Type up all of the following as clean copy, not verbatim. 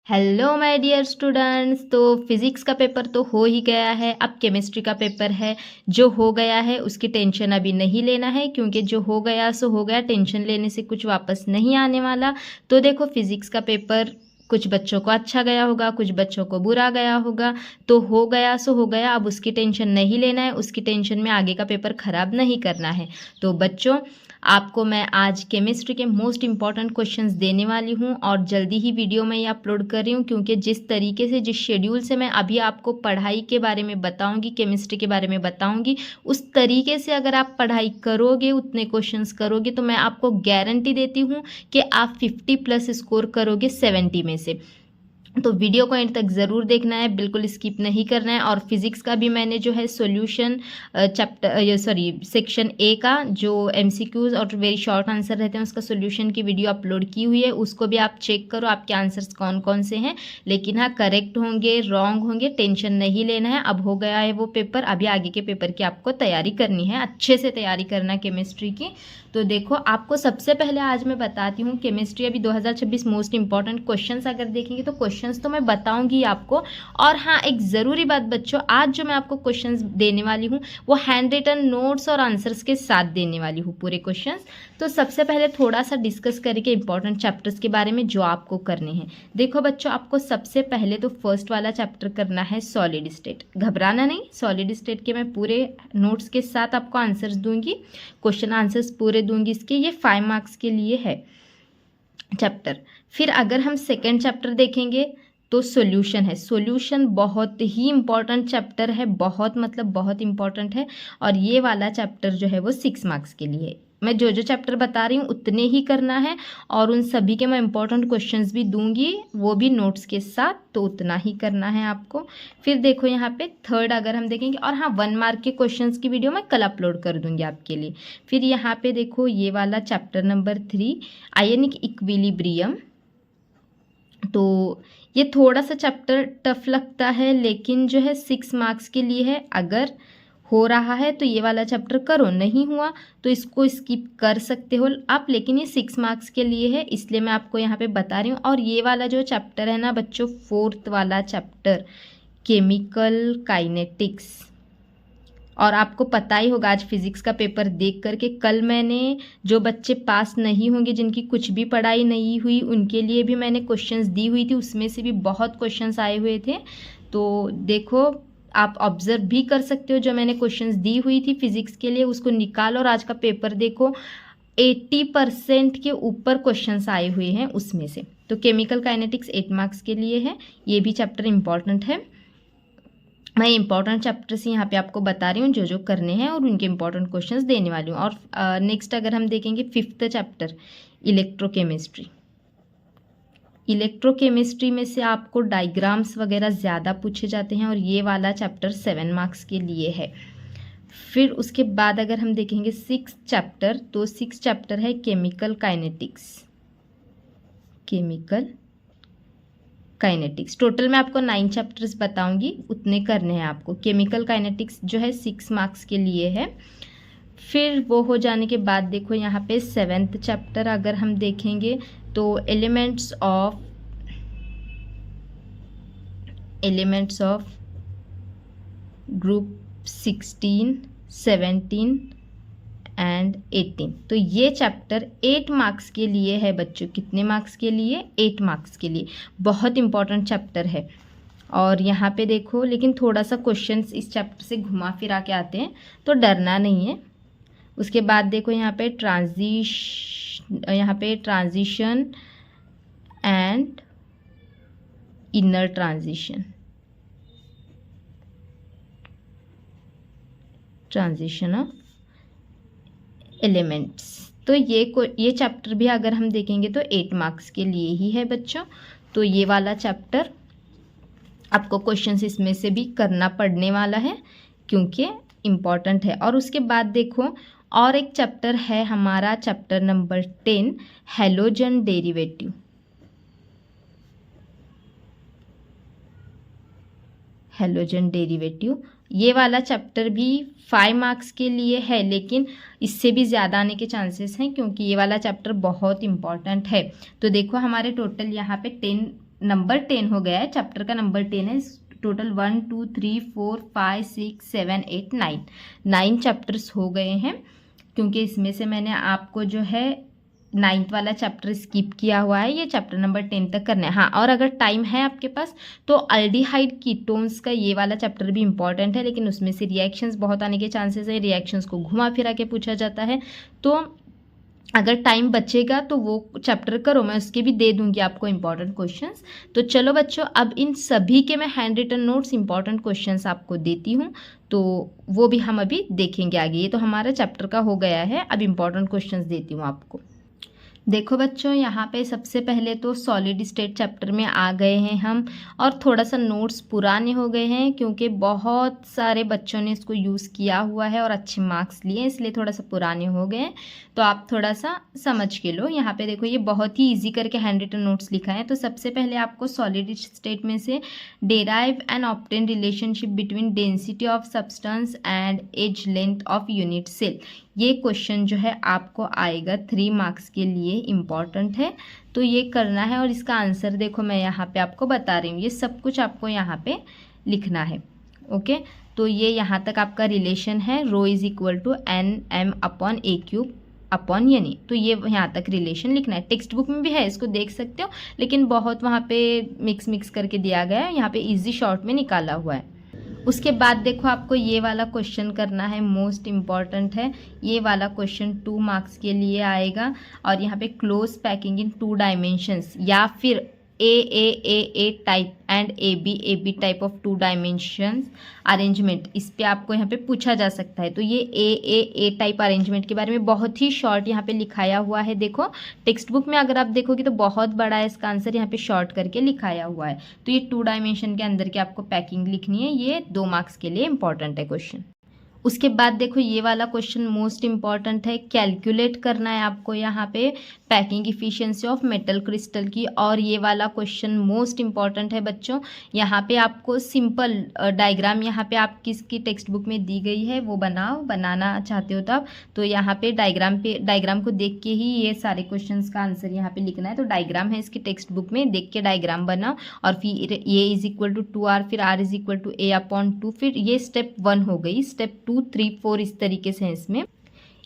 Hello my dear students. तो physics का paper तो हो ही गया है, अब केमिस्ट्री का पेपर है। जो हो गया है उसकी टेंशन अभी नहीं लेना है, क्योंकि जो हो गया सो हो गया, टेंशन लेने से कुछ वापस नहीं आने वाला। तो देखो, फिज़िक्स का पेपर कुछ बच्चों को अच्छा गया होगा, कुछ बच्चों को बुरा गया होगा। तो हो गया सो हो गया, अब उसकी टेंशन नहीं लेना है, उसकी टेंशन में आगे का पेपर ख़राब नहीं करना है। तो बच्चों, आपको मैं आज केमिस्ट्री के मोस्ट इम्पॉर्टेंट क्वेश्चंस देने वाली हूँ और जल्दी ही वीडियो में ये अपलोड कर रही हूँ, क्योंकि जिस तरीके से, जिस शेड्यूल से मैं अभी आपको पढ़ाई के बारे में बताऊँगी, केमिस्ट्री के बारे में बताऊँगी, उस तरीके से अगर आप पढ़ाई करोगे, उतने क्वेश्चंस करोगे, तो मैं आपको गारंटी देती हूँ कि आप 50+ स्कोर करोगे 70 में से। तो वीडियो को एंड तक ज़रूर देखना है, बिल्कुल स्किप नहीं करना है। और फिज़िक्स का भी मैंने जो है सॉल्यूशन सेक्शन ए का जो एमसीक्यूज़ और वेरी शॉर्ट आंसर रहते हैं उसका सॉल्यूशन की वीडियो अपलोड की हुई है, उसको भी आप चेक करो आपके आंसर्स कौन कौन से हैं। लेकिन हाँ, करेक्ट होंगे, रॉन्ग होंगे, टेंशन नहीं लेना है। अब हो गया है वो पेपर, अभी आगे के पेपर की आपको तैयारी करनी है, अच्छे से तैयारी करना है केमिस्ट्री की। तो देखो, आपको सबसे पहले आज मैं बताती हूँ केमिस्ट्री अभी 2026 मोस्ट इंपॉर्टेंट क्वेश्चंस अगर देखेंगे तो क्वेश्चंस तो मैं बताऊंगी आपको। और हाँ, एक ज़रूरी बात बच्चों, आज जो मैं आपको क्वेश्चंस देने वाली हूँ वो हैंड रिटन नोट्स और आंसर्स के साथ देने वाली हूँ पूरे क्वेश्चंस। तो सबसे पहले थोड़ा सा डिस्कस करेंगे इंपॉर्टेंट चैप्टर्स के बारे में जो आपको करने हैं। देखो बच्चों, आपको सबसे पहले तो फर्स्ट वाला चैप्टर करना है सॉलिड स्टेट। घबराना नहीं, सॉलिड स्टेट के मैं पूरे नोट्स के साथ आपको आंसर्स दूंगी, क्वेश्चन आंसर्स पूरे दूंगी इसके। ये 5 मार्क्स के लिए है चैप्टर। फिर अगर हम सेकेंड चैप्टर देखेंगे तो सॉल्यूशन है। सॉल्यूशन बहुत ही इंपॉर्टेंट चैप्टर है, बहुत मतलब बहुत इंपॉर्टेंट है। और ये वाला चैप्टर जो है वो 6 मार्क्स के लिए है। मैं जो जो चैप्टर बता रही हूँ उतने ही करना है, और उन सभी के मैं इंपॉर्टेंट क्वेश्चंस भी दूंगी, वो भी नोट्स के साथ, तो उतना ही करना है आपको। फिर देखो यहाँ पे थर्ड अगर हम देखेंगे, और हाँ, 1 मार्क के क्वेश्चंस की वीडियो मैं कल अपलोड कर दूंगी आपके लिए। फिर यहाँ पे देखो ये वाला चैप्टर नंबर 3, आयनिक इक्विलिब्रियम। तो ये थोड़ा सा चैप्टर टफ लगता है, लेकिन जो है 6 मार्क्स के लिए है। अगर हो रहा है तो ये वाला चैप्टर करो, नहीं हुआ तो इसको स्किप कर सकते हो आप, लेकिन ये 6 मार्क्स के लिए है, इसलिए मैं आपको यहाँ पे बता रही हूँ। और ये वाला जो चैप्टर है ना बच्चों, फोर्थ वाला चैप्टर, केमिकल काइनेटिक्स। और आपको पता ही होगा आज फिज़िक्स का पेपर देख करके, कल मैंने जो बच्चे पास नहीं होंगे, जिनकी कुछ भी पढ़ाई नहीं हुई, उनके लिए भी मैंने क्वेश्चंस दी हुई थी, उसमें से भी बहुत क्वेश्चंस आए हुए थे। तो देखो, आप ऑब्जर्व भी कर सकते हो, जो मैंने क्वेश्चंस दी हुई थी फिज़िक्स के लिए उसको निकालो और आज का पेपर देखो, 80% के ऊपर क्वेश्चंस आए हुए हैं उसमें से। तो केमिकल काइनेटिक्स 8 मार्क्स के लिए है, ये भी चैप्टर इंपॉर्टेंट है। मैं इंपॉर्टेंट चैप्टर्स यहाँ पे आपको बता रही हूँ जो जो करने हैं, और उनके इंपॉर्टेंट क्वेश्चंस देने वाली हूँ। और नेक्स्ट अगर हम देखेंगे फिफ्थ चैप्टर, इलेक्ट्रोकेमिस्ट्री। इलेक्ट्रोकेमिस्ट्री में से आपको डायग्राम्स वगैरह ज़्यादा पूछे जाते हैं, और ये वाला चैप्टर 7 मार्क्स के लिए है। फिर उसके बाद अगर हम देखेंगे 6 चैप्टर, तो 6 चैप्टर है chemical kinetics. Chemical kinetics total मैं आपको 9 चैप्टर्स बताऊंगी, उतने करने हैं आपको। केमिकल काइनेटिक्स जो है 6 मार्क्स के लिए है। फिर वो हो जाने के बाद देखो यहाँ पे 7th चैप्टर अगर हम देखेंगे तो एलिमेंट्स ऑफ ग्रुप 16, 17 एंड 18। तो ये चैप्टर 8 मार्क्स के लिए है बच्चों। कितने मार्क्स के लिए? 8 मार्क्स के लिए। बहुत इंपॉर्टेंट चैप्टर है। और यहाँ पे देखो, लेकिन थोड़ा सा क्वेश्चंस इस चैप्टर से घुमा फिरा के आते हैं, तो डरना नहीं है। उसके बाद देखो यहाँ पे transition and inner transition of elements. तो ये चैप्टर भी अगर हम देखेंगे तो 8 मार्क्स के लिए ही है बच्चों। तो ये वाला चैप्टर आपको क्वेश्चंस इसमें से भी करना पड़ने वाला है, क्योंकि इम्पॉर्टेंट है। और उसके बाद देखो, और एक चैप्टर है हमारा, chapter number 10, halogen derivative. Halogen derivative, ये वाला चैप्टर भी 5 मार्क्स के लिए है, लेकिन इससे भी ज़्यादा आने के चांसेस हैं, क्योंकि ये वाला चैप्टर बहुत इंपॉर्टेंट है। तो देखो, हमारे टोटल यहाँ पे 10 नंबर 10 हो गया है, चैप्टर का नंबर 10 है। टोटल 1 2 3 4 5 6 7 8 9 चैप्टर्स हो गए हैं, क्योंकि इसमें से मैंने आपको जो है 9th वाला चैप्टर स्किप किया हुआ है। ये चैप्टर नंबर 10 तक करना है। हाँ, और अगर टाइम है आपके पास तो अल्डिहाइड कीटोन्स का ये वाला चैप्टर भी इंपॉर्टेंट है, लेकिन उसमें से रिएक्शंस बहुत आने के चांसेस है, रिएक्शंस को घुमा फिरा के पूछा जाता है। तो अगर टाइम बचेगा तो वो चैप्टर करो, मैं उसके भी दे दूंगी आपको इंपॉर्टेंट क्वेश्चंस। तो चलो बच्चों, अब इन सभी के मैं hand written notes important questions आपको देती हूँ, तो वो भी हम अभी देखेंगे आगे। ये तो हमारा चैप्टर का हो गया है, अब इंपॉर्टेंट क्वेश्चंस देती हूँ आपको। देखो बच्चों, यहाँ पे सबसे पहले तो सॉलिड स्टेट चैप्टर में आ गए हैं हम, और थोड़ा सा नोट्स पुराने हो गए हैं क्योंकि बहुत सारे बच्चों ने इसको यूज़ किया हुआ है और अच्छे मार्क्स लिए, इसलिए थोड़ा सा पुराने हो गए हैं। तो आप थोड़ा सा समझ के लो। यहाँ पे देखो, ये बहुत ही ईजी करके हैंड रिटन नोट्स लिखा है। तो सबसे पहले आपको सॉलिड स्टेट में से derive and obtain relationship between density of substance and edge length of unit cell, ये क्वेश्चन जो है आपको आएगा 3 मार्क्स के लिए, इम्पॉर्टेंट है। तो ये करना है, और इसका आंसर देखो मैं यहाँ पे आपको बता रही हूँ, ये सब कुछ आपको यहाँ पे लिखना है। ओके, तो ये यहाँ तक आपका रिलेशन है, rho is equal to NM/A³ upon यानी, तो ये यहाँ तक रिलेशन लिखना है। टेक्स्ट बुक में भी है, इसको देख सकते हो, लेकिन बहुत वहाँ पे मिक्स करके दिया गया है, यहाँ पे ईजी शॉर्ट में निकाला हुआ है। उसके बाद देखो, आपको ये वाला क्वेश्चन करना है, मोस्ट इम्पॉर्टेंट है। ये वाला क्वेश्चन 2 मार्क्स के लिए आएगा, और यहाँ पे क्लोज पैकिंग इन 2 डायमेंशंस, या फिर A type and AB type of 2 dimensions arrangement, इस पे आपको यहाँ पे पूछा जा सकता है। तो ये A टाइप अरेंजमेंट के बारे में बहुत ही शॉर्ट यहाँ पे लिखाया हुआ है। देखो टेक्स्ट बुक में अगर आप देखोगे तो बहुत बड़ा है इसका आंसर, यहाँ पे शॉर्ट करके लिखाया हुआ है। तो ये 2 डायमेंशन के अंदर की आपको पैकिंग लिखनी है, ये 2 मार्क्स के लिए इंपॉर्टेंट है क्वेश्चन। उसके बाद देखो, ये वाला क्वेश्चन मोस्ट इंपॉर्टेंट है, कैलकुलेट करना है आपको यहाँ पे packing efficiency of metal crystal की। और ये वाला क्वेश्चन मोस्ट इंपॉर्टेंट है बच्चों, यहाँ पे आपको सिंपल डायग्राम यहाँ पे आप किसकी टेक्स्ट बुक में दी गई है वो बनाना चाहते हो तब, तो यहाँ पे डायग्राम को देख के ही ये सारे क्वेश्चंस का आंसर यहाँ पे लिखना है। तो डायग्राम है इसकी टेक्स्ट बुक में, देख के डायग्राम बनाओ, और फिर A is equal to 2R, फिर R is equal to A/2, फिर ये स्टेप 1 हो गई, स्टेप 2 3 4 इस तरीके से है इसमें।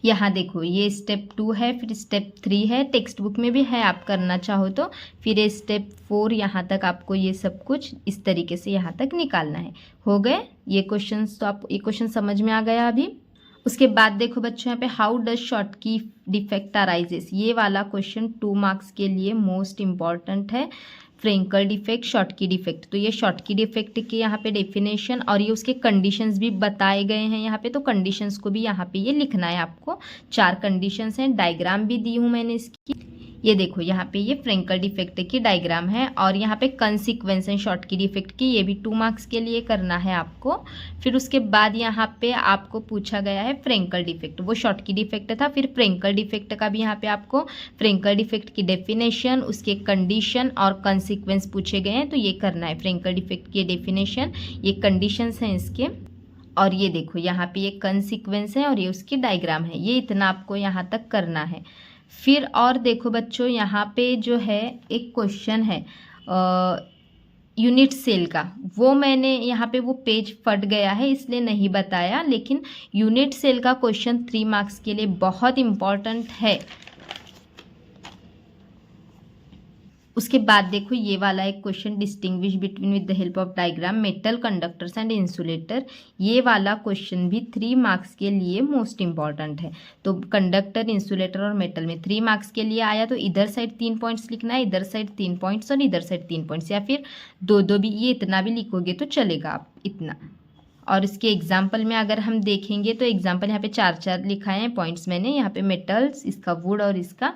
यहाँ देखो, ये स्टेप 2 है, फिर स्टेप 3 है, टेक्स्ट बुक में भी है, आप करना चाहो तो। फिर ये स्टेप 4, यहाँ तक आपको ये सब कुछ इस तरीके से यहाँ तक निकालना है। हो गए ये क्वेश्चंस, तो आपको ये क्वेश्चन समझ में आ गया अभी। उसके बाद देखो बच्चों, यहाँ पे हाउ डज शॉर्ट की डिफेक्ट अराइजेस, ये वाला क्वेश्चन 2 मार्क्स के लिए मोस्ट इंपॉर्टेंट है। फ्रेंकल डिफेक्ट, शॉर्ट की डिफेक्ट, तो ये शॉर्ट की डिफेक्ट के यहाँ पे डेफिनेशन और ये उसके कंडीशंस भी बताए गए हैं यहाँ पे। तो कंडीशंस को भी यहाँ पे ये लिखना है आपको। 4 कंडीशंस हैं, डायग्राम भी दी हूँ मैंने इसकी। ये देखो, यहाँ पे ये फ्रेंकल डिफेक्ट की डायग्राम है, और यहाँ पे कंसिक्वेंस है शॉर्ट की डिफेक्ट की, ये भी 2 मार्क्स के लिए करना है आपको। फिर उसके बाद यहाँ पे आपको पूछा गया है फ्रेंकल डिफेक्ट, वो शॉर्ट की डिफेक्ट था। फिर फ्रेंकल डिफेक्ट का भी यहाँ पे आपको फ्रेंकल डिफेक्ट की डेफिनेशन, उसके कंडीशन और कंसिक्वेंस पूछे गए हैं, तो ये करना है। फ्रेंकल डिफेक्ट की डेफिनेशन, ये कंडीशंस हैं इसके, और ये देखो यहाँ पे ये कंसिक्वेंस है और ये उसकी डायग्राम है। ये इतना आपको यहाँ तक करना है। फिर और देखो बच्चों, यहाँ पे जो है एक क्वेश्चन है यूनिट सेल का, वो मैंने यहाँ पे वो पेज फट गया है इसलिए नहीं बताया, लेकिन यूनिट सेल का क्वेश्चन 3 मार्क्स के लिए बहुत इम्पॉर्टेंट है। उसके बाद देखो, ये वाला एक question, distinguish between with the help of diagram metal conductors and insulator, ये वाला क्वेश्चन भी 3 मार्क्स के लिए मोस्ट इंपॉर्टेंट है। तो कंडक्टर, इंसुलेटर और मेटल में 3 मार्क्स के लिए आया, तो इधर साइड 3 पॉइंट्स लिखना है, इधर साइड 3 पॉइंट्स और इधर साइड 3 पॉइंट्स, या फिर 2 भी, ये इतना भी लिखोगे तो चलेगा आप इतना। और इसके एग्जाम्पल में अगर हम देखेंगे तो एग्जाम्पल यहाँ पे 4 लिखाए हैं पॉइंट्स मैंने, यहाँ पे मेटल्स, इसका वुड और इसका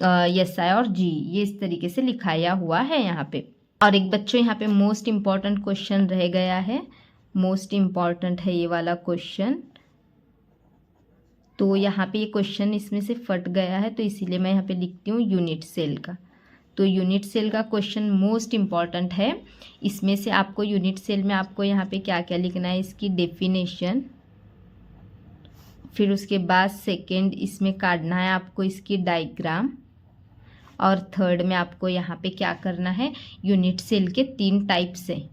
SI और G, ये इस तरीके से लिखाया हुआ है यहाँ पे। और एक बच्चों यहाँ पे मोस्ट इम्पॉर्टेंट क्वेश्चन रह गया है, मोस्ट इम्पॉर्टेंट है ये वाला क्वेश्चन। तो यहाँ पे ये क्वेश्चन इसमें से फट गया है, तो इसीलिए मैं यहाँ पे लिखती हूँ यूनिट सेल का। तो यूनिट सेल का क्वेश्चन मोस्ट इम्पॉर्टेंट है। इसमें से आपको यूनिट सेल में आपको यहाँ पे क्या क्या लिखना है, इसकी डेफिनेशन, फिर उसके बाद सेकेंड इसमें काटना है आपको इसकी डायग्राम, और थर्ड में आपको यहाँ पे क्या करना है, यूनिट सेल के 3 टाइप्स हैं,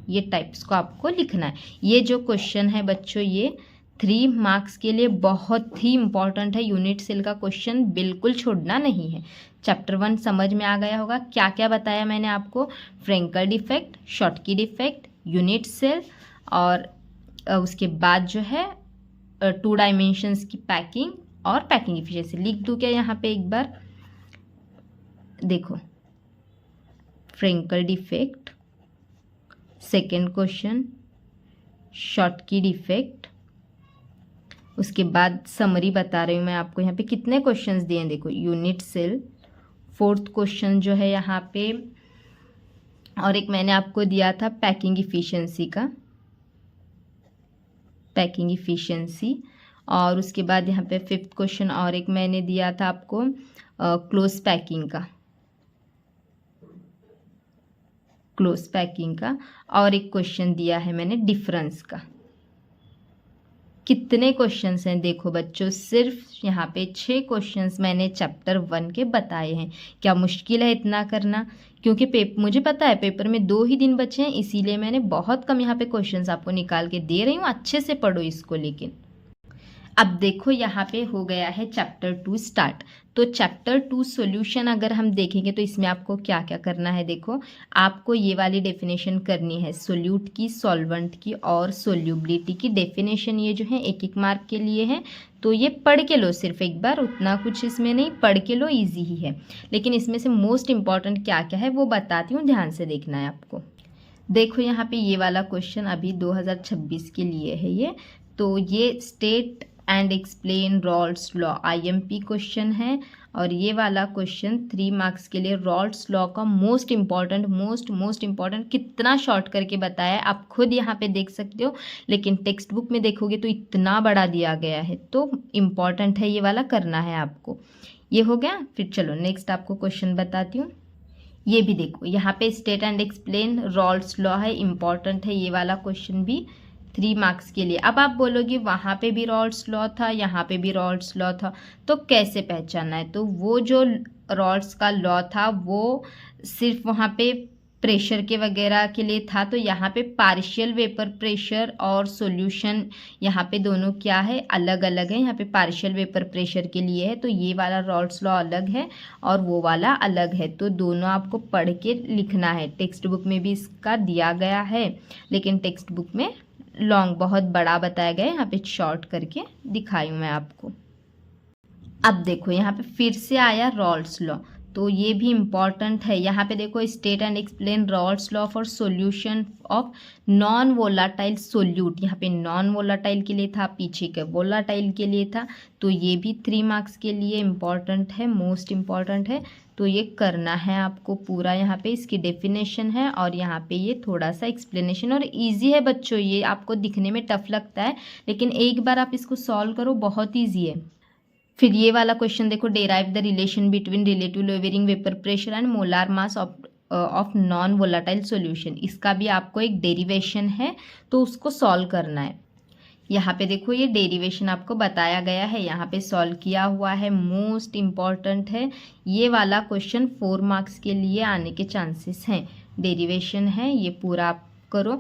ये टाइप्स को आपको लिखना है। ये जो क्वेश्चन है बच्चों ये 3 मार्क्स के लिए बहुत ही इंपॉर्टेंट है। यूनिट सेल का क्वेश्चन बिल्कुल छोड़ना नहीं है। चैप्टर 1 समझ में आ गया होगा। क्या क्या बताया मैंने आपको, Frenkel defect, Schottky defect, unit cell, और उसके बाद जो है 2 डायमेंशंस की पैकिंग और पैकिंग इफिशिएंसी। लिख दूँ क्या यहाँ पे एक बार, देखो Frenkel defect, second question Schottky defect, उसके बाद समरी बता रही हूँ मैं आपको। यहाँ पे कितने क्वेश्चंस दिए हैं देखो, यूनिट सेल, फोर्थ क्वेश्चन जो है यहाँ पे, और एक मैंने आपको दिया था पैकिंग इफिशिएंसी का, पैकिंग इफिशिएंसी, और उसके बाद यहाँ पे 5th क्वेश्चन और एक मैंने दिया था आपको क्लोज पैकिंग का, क्लोज पैकिंग का, और एक क्वेश्चन दिया है मैंने डिफरेंस का। कितने क्वेश्चंस हैं देखो बच्चों, सिर्फ यहाँ पे 6 क्वेश्चंस मैंने चैप्टर 1 के बताए हैं। क्या मुश्किल है इतना करना, क्योंकि मुझे पता है पेपर में 2 ही दिन बचे हैं, इसीलिए मैंने बहुत कम यहाँ पे क्वेश्चंस आपको निकाल के दे रही हूँ। अच्छे से पढ़ो इसको। लेकिन अब देखो यहाँ पे हो गया है चैप्टर 2 स्टार्ट। तो चैप्टर 2 सॉल्यूशन अगर हम देखेंगे तो इसमें आपको क्या क्या करना है, देखो आपको ये वाली डेफिनेशन करनी है, सोल्यूट की, सॉल्वेंट की और सोल्यूबिलिटी की डेफिनेशन। ये जो है 1-1 मार्क के लिए है, तो ये पढ़ के लो सिर्फ एक बार, उतना कुछ इसमें नहीं, पढ़ के लो, ईजी ही है। लेकिन इसमें से मोस्ट इंपॉर्टेंट क्या क्या है वो बताती हूँ, ध्यान से देखना है आपको। देखो यहाँ पे ये वाला क्वेश्चन अभी 2026 के लिए है ये, तो ये state and explain Rawls law IMP question है, और ये वाला क्वेश्चन 3 मार्क्स के लिए रॉल्स लॉ का मोस्ट इम्पॉर्टेंट कितना शॉर्ट करके बताया है आप खुद यहाँ पे देख सकते हो। लेकिन टेक्स्ट बुक में देखोगे तो इतना बड़ा दिया गया है, तो इम्पॉर्टेंट है ये वाला, करना है आपको। ये हो गया। फिर चलो नेक्स्ट आपको क्वेश्चन बताती हूँ। ये भी देखो यहाँ पे state and explain Rawls law है, इम्पॉर्टेंट है ये वाला क्वेश्चन भी 3 मार्क्स के लिए। अब आप बोलोगे वहाँ पे भी रॉल्स लॉ था, यहाँ पे भी रॉल्स लॉ था, तो कैसे पहचानना है? तो वो जो रॉल्स का लॉ था वो सिर्फ वहाँ पे प्रेशर के वगैरह के लिए था, तो यहाँ पे पार्शियल वेपर प्रेशर और सॉल्यूशन यहाँ पे दोनों क्या है, अलग अलग है। यहाँ पे पार्शियल वेपर प्रेशर के लिए है, तो ये वाला रॉल्स लॉ अलग है और वो वाला अलग है, तो दोनों आपको पढ़ के लिखना है। टेक्स्ट बुक में भी इसका दिया गया है, लेकिन टेक्स्ट बुक में लॉन्ग बहुत बड़ा बताया गया है, यहाँ पे शॉर्ट करके दिखाई हूँ मैं आपको। अब देखो यहाँ पे फिर से आया रॉल्स लॉ, तो ये भी इम्पॉर्टेंट है। यहाँ पे देखो state and explain Rawls law for solution of non volatile solute, यहाँ पे नॉन वोलाटाइल के लिए था, पीछे के वोलाटाइल के लिए था, तो ये भी 3 मार्क्स के लिए इम्पॉर्टेंट है, मोस्ट इम्पॉर्टेंट है। तो ये करना है आपको पूरा, यहाँ पे इसकी डेफिनेशन है और यहाँ पे ये थोड़ा सा एक्सप्लेनेशन, और इजी है बच्चों, ये आपको दिखने में टफ लगता है लेकिन एक बार आप इसको सॉल्व करो, बहुत ईजी है। फिर ये वाला क्वेश्चन देखो, derive the relation between relative lowering vapour pressure and molar mass of non volatile solution. इसका भी आपको एक डेरिवेशन है, तो उसको सॉल्व करना है। यहाँ पे देखो ये डेरिवेशन आपको बताया गया है, यहाँ पे सॉल्व किया हुआ है, मोस्ट इम्पॉर्टेंट है ये वाला क्वेश्चन, 4 मार्क्स के लिए आने के चांसेस हैं। डेरिवेशन है ये पूरा आप करो,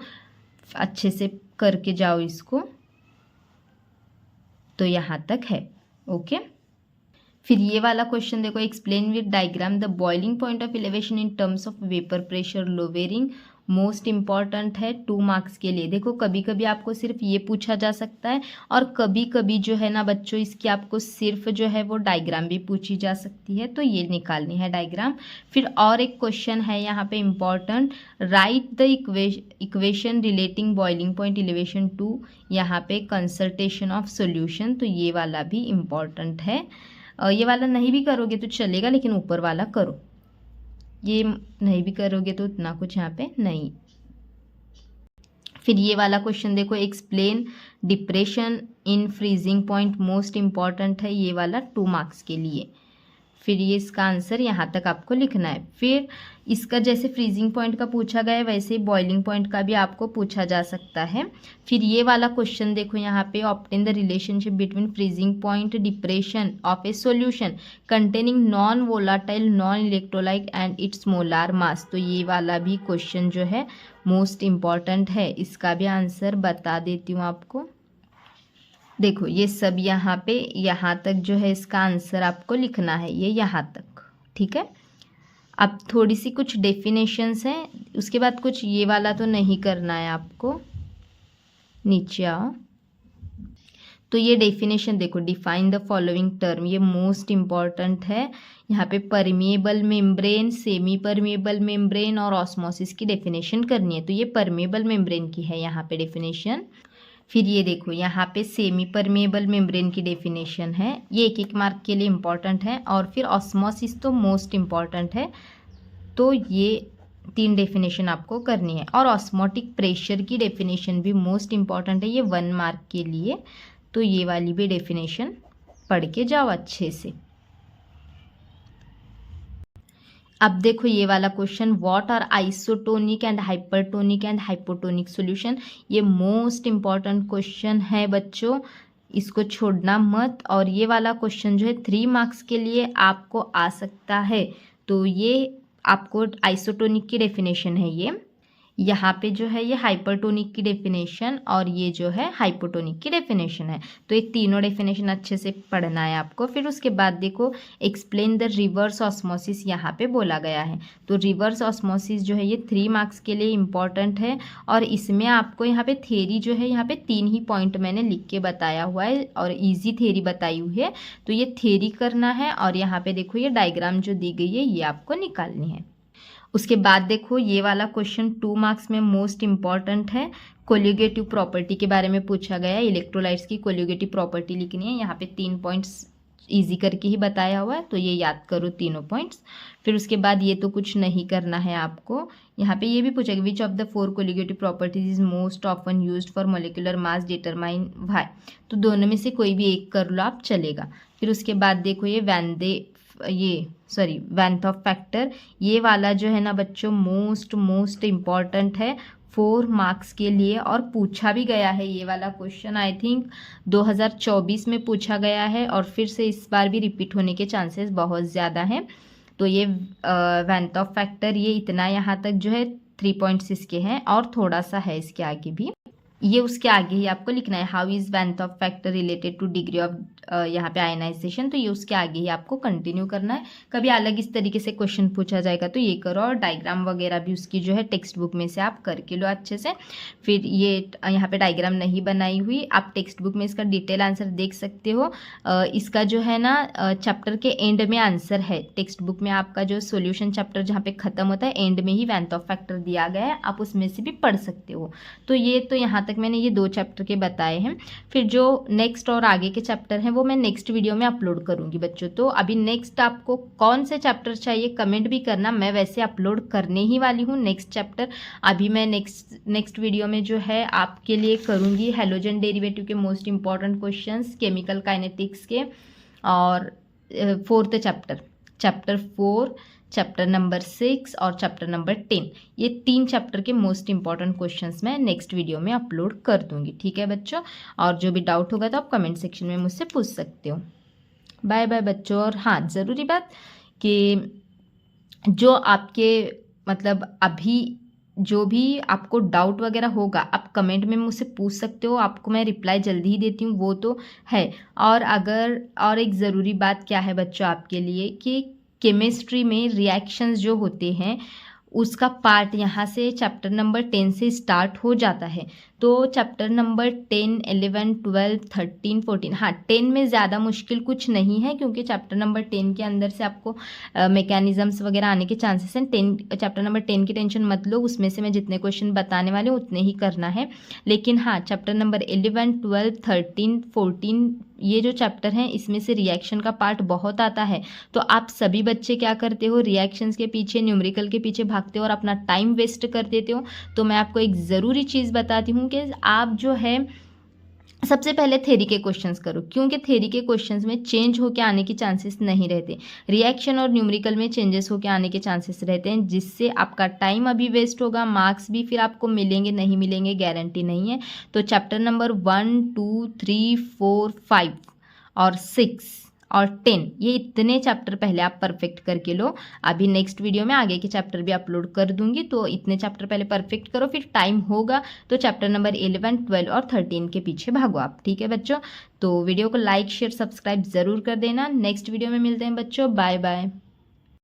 अच्छे से करके जाओ इसको, तो यहाँ तक है। ओके फिर ये वाला क्वेश्चन देखो, explain with diagram the boiling point of elevation in terms of vapour pressure lowering, most important है 2 मार्क्स के लिए। देखो कभी कभी आपको सिर्फ ये पूछा जा सकता है, और कभी कभी जो है ना बच्चों इसकी आपको सिर्फ जो है वो डायग्राम भी पूछी जा सकती है, तो ये निकालनी है डायग्राम। फिर और एक क्वेश्चन है यहाँ पे important, write the equation relating boiling point elevation to यहाँ पे कंसल्टेशन ऑफ सोल्यूशन, तो ये वाला भी इम्पॉर्टेंट है। ये वाला नहीं भी करोगे तो चलेगा, लेकिन ऊपर वाला करो, ये नहीं भी करोगे तो उतना कुछ यहाँ पे नहीं। फिर ये वाला क्वेश्चन देखो, explain depression in freezing point, most important है ये वाला 2 मार्क्स के लिए। फिर ये इसका आंसर यहाँ तक आपको लिखना है। फिर इसका जैसे फ्रीजिंग पॉइंट का पूछा गया है वैसे ही बॉइलिंग पॉइंट का भी आपको पूछा जा सकता है। फिर ये वाला क्वेश्चन देखो यहाँ पे, obtain the relationship between freezing point depression of A solution containing non volatile non electrolyte and it's molar mass. तो ये वाला भी क्वेश्चन जो है मोस्ट इम्पॉर्टेंट है, इसका भी आंसर बता देती हूँ आपको। देखो ये सब यहाँ पे यहाँ तक जो है इसका आंसर आपको लिखना है, ये यहाँ तक, ठीक है। अब थोड़ी सी कुछ डेफिनेशंस हैं, उसके बाद कुछ ये वाला तो नहीं करना है आपको। नीचे आओ, तो ये डेफिनेशन देखो, डिफाइन द फॉलोइंग टर्म, ये मोस्ट इम्पॉर्टेंट है। यहाँ पे permeable membrane, semi permeable membrane और ऑस्मोसिस की डेफिनेशन करनी है। तो ये परमिएबल मेम्ब्रेन की है यहाँ पे डेफिनेशन। फिर ये देखो यहाँ पे सेमी परमिएबल मेम्ब्रेन की डेफिनेशन है, ये एक एक मार्क के लिए इम्पॉर्टेंट है। और फिर ऑस्मोसिस तो मोस्ट इम्पॉर्टेंट है, तो ये 3 डेफिनेशन आपको करनी है। और ऑस्मोटिक प्रेशर की डेफिनेशन भी मोस्ट इम्पॉर्टेंट है, ये 1 मार्क के लिए। तो ये वाली भी डेफिनेशन पढ़ के जाओ अच्छे से। अब देखो ये वाला question, what are isotonic and hypertonic and hypotonic solution. ये मोस्ट इम्पॉर्टेंट क्वेश्चन है बच्चों, इसको छोड़ना मत। और ये वाला क्वेश्चन जो है 3 मार्क्स के लिए आपको आ सकता है। तो ये आपको आइसोटोनिक की डेफिनेशन है, ये यहाँ पे जो है ये हाइपरटोनिक की डेफिनेशन और ये जो है हाइपोटोनिक की डेफिनेशन है। तो ये तीनों डेफिनेशन अच्छे से पढ़ना है आपको। फिर उसके बाद देखो एक्सप्लेन द रिवर्स ऑस्मोसिस यहाँ पे बोला गया है। तो रिवर्स ऑस्मोसिस जो है ये 3 मार्क्स के लिए इम्पॉर्टेंट है। और इसमें आपको यहाँ पे थेरी जो है, यहाँ पे 3 ही पॉइंट मैंने लिख के बताया हुआ है और ईजी थेरी बताई हुई है। तो ये थेरी करना है और यहाँ पे देखो ये डायग्राम जो दी गई है ये आपको निकालनी है। उसके बाद देखो ये वाला क्वेश्चन 2 मार्क्स में मोस्ट इम्पॉर्टेंट है, कोलिगेटिव प्रॉपर्टी के बारे में पूछा गया है। इलेक्ट्रोलाइट्स की कोलिगेटिव प्रॉपर्टी लिखनी है, यहाँ पे 3 पॉइंट्स इजी करके ही बताया हुआ है, तो ये याद करो तीनों पॉइंट्स। फिर उसके बाद ये तो कुछ नहीं करना है आपको। यहाँ पे ये भी पूछा गया which of the 4 colligative properties is most often used for molecular mass determine why. तो दोनों में से कोई भी एक कर लो आप, चलेगा। फिर उसके बाद देखो ये वैन ऑफ फैक्टर, ये वाला जो है ना बच्चों मोस्ट इम्पॉर्टेंट है 4 मार्क्स के लिए। और पूछा भी गया है ये वाला क्वेश्चन, आई थिंक 2024 में पूछा गया है और फिर से इस बार भी रिपीट होने के चांसेस बहुत ज़्यादा हैं। तो ये वैन ऑफ फैक्टर ये इतना यहाँ तक जो है 3 पॉइंट्स इसके हैं और थोड़ा सा है इसके आगे भी, ये उसके आगे ही आपको लिखना है। How is when of factor related two degree of यहाँ पे आयनाइजेशन, तो ये उसके आगे ही आपको कंटिन्यू करना है। कभी अलग इस तरीके से क्वेश्चन पूछा जाएगा तो ये करो, और डायग्राम वगैरह भी उसकी जो है टेक्स्ट बुक में से आप करके लो अच्छे से। फिर ये यहाँ पे डायग्राम नहीं बनाई हुई, आप टेक्स्ट बुक में इसका डिटेल आंसर देख सकते हो। इसका जो है ना चैप्टर के एंड में आंसर है, टेक्स्ट बुक में आपका जो सोल्यूशन चैप्टर जहाँ पे खत्म होता है एंड में ही वैन ऑफ फैक्टर दिया गया है, आप उसमें से भी पढ़ सकते हो। तो ये तो यहाँ तक मैंने ये 2 चैप्टर के बताए हैं। फिर जो नेक्स्ट और आगे के चैप्टर हैं वो मैं नेक्स्ट वीडियो में अपलोड करूंगी बच्चों। तो अभी नेक्स्ट आपको कौन से चैप्टर चाहिए कमेंट भी करना, मैं वैसे अपलोड करने ही वाली हूँ नेक्स्ट चैप्टर। अभी मैं नेक्स्ट वीडियो में जो है आपके लिए करूँगी हैलोजन डेरिवेटिव के most important questions, chemical kinetics के, और 4th चैप्टर 4, चैप्टर नंबर 6 और चैप्टर नंबर 10, ये 3 चैप्टर के मोस्ट इंपॉर्टेंट क्वेश्चंस मैं नेक्स्ट वीडियो में अपलोड कर दूंगी, ठीक है बच्चों। और जो भी डाउट होगा तो आप कमेंट सेक्शन में मुझसे पूछ सकते हो। बाय बाय बच्चों। और हाँ, ज़रूरी बात कि जो आपके मतलब अभी जो भी आपको डाउट वगैरह होगा आप कमेंट में मुझसे पूछ सकते हो, आपको मैं रिप्लाई जल्दी ही देती हूँ, वो तो है। और एक ज़रूरी बात क्या है बच्चों आपके लिए कि केमिस्ट्री में रिएक्शंस जो होते हैं उसका पार्ट यहाँ से चैप्टर नंबर 10 से स्टार्ट हो जाता है। तो चैप्टर नंबर 10, 11, 12, 13, 14, हाँ 10 में ज़्यादा मुश्किल कुछ नहीं है क्योंकि चैप्टर नंबर 10 के अंदर से आपको मैकेनिज़म्स वगैरह आने के चांसेस हैं। चैप्टर नंबर 10 की टेंशन मत लो, उसमें से मैं जितने क्वेश्चन बताने वाले हूँ उतने ही करना है। लेकिन हाँ, चैप्टर नंबर 11, 12, 13, 14 ये जो चैप्टर हैं इसमें से रिएक्शन का पार्ट बहुत आता है। तो आप सभी बच्चे क्या करते हो, रिएक्शंस के पीछे, न्यूमेरिकल के पीछे भागते हो और अपना टाइम वेस्ट कर देते हो। तो मैं आपको एक ज़रूरी चीज़ बताती हूँ कि आप जो है सबसे पहले थ्योरी के क्वेश्चंस करो, क्योंकि थ्योरी के क्वेश्चंस में चेंज होकर आने के चांसेस नहीं रहते। रिएक्शन और न्यूमेरिकल में चेंजेस होकर आने के चांसेस रहते हैं, जिससे आपका टाइम अभी वेस्ट होगा, मार्क्स भी फिर आपको मिलेंगे नहीं मिलेंगे गारंटी नहीं है। तो चैप्टर नंबर 1, 2, 3, 4, 5 और 6 और 10 ये इतने चैप्टर पहले आप परफेक्ट करके लो। अभी नेक्स्ट वीडियो में आगे के चैप्टर भी अपलोड कर दूंगी, तो इतने चैप्टर पहले परफेक्ट करो, फिर टाइम होगा तो चैप्टर नंबर 11, 12 और 13 के पीछे भागो आप। ठीक है बच्चों, तो वीडियो को लाइक शेयर सब्सक्राइब ज़रूर कर देना। नेक्स्ट वीडियो में मिलते हैं बच्चों, बाय बाय।